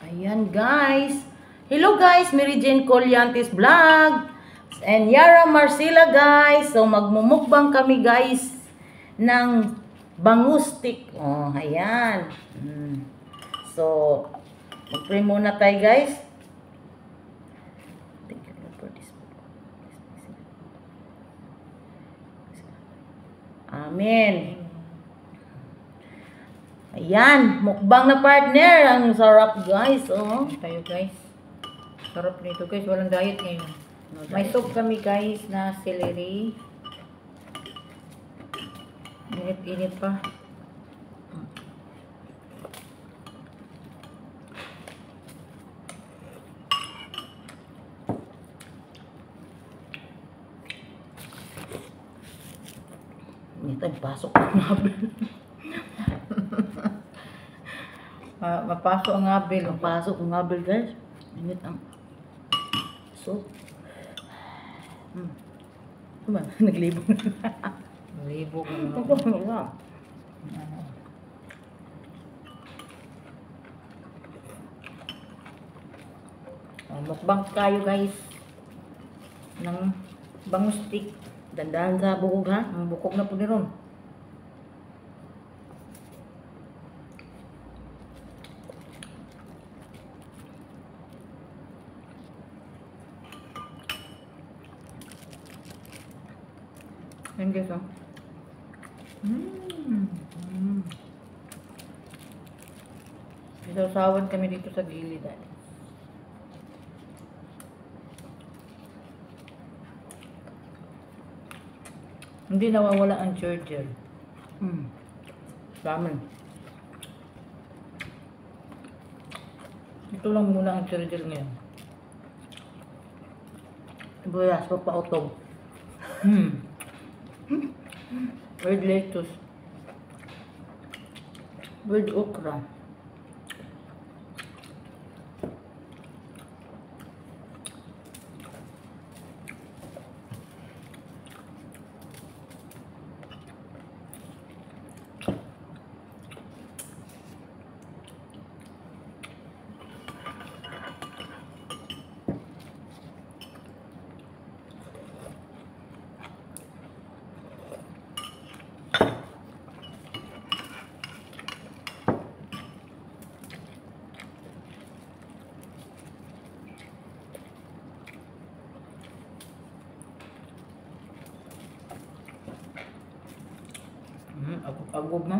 Ayan guys. Hello guys, Mary Jane Colyantes Vlog. And Yara Marcela guys. So magmumukbang kami guys ng bangustik. Oh, ayan. So mag-pray muna tayo guys. Thank you Lord for this. Amen. Ayan, mukbang na partner. Ang sarap guys, oh. Tayo guys. Sarap nito guys. Walang diet ngayon. No May diet. soup kami guys na celery. Init-init pa. Ito, pasok ang nabil. Mapaso ang abil. Pasok ang nabil guys. Init ang soup. Diba? Naglibog. Libo ko Ito, na. Mukbang tayo guys. Ng bangustik. Dandahan sa bukog ha. Ang bukog na po ni Ron. Yan guys oh. Isasawan kami dito sa gilid. Hindi nawawala ang charger. Sa amin. Ito lang muna ang charger ngayon. Buyas, papautog. Red lettuce. With okra. Agog na.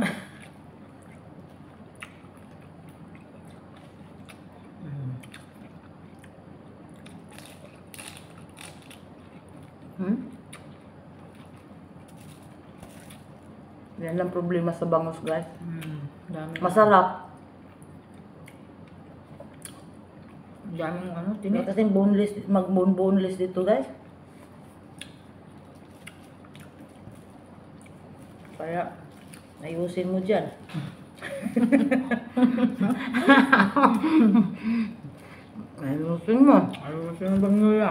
Yan lang problema sa bangus guys. Dami. Masarap. Daming ano, Hindi tinik. kasi boneless, mag-boneless dito guys. Kaya, ayusin mo dyan. Ayusin mo. Ayusin mo bang nila?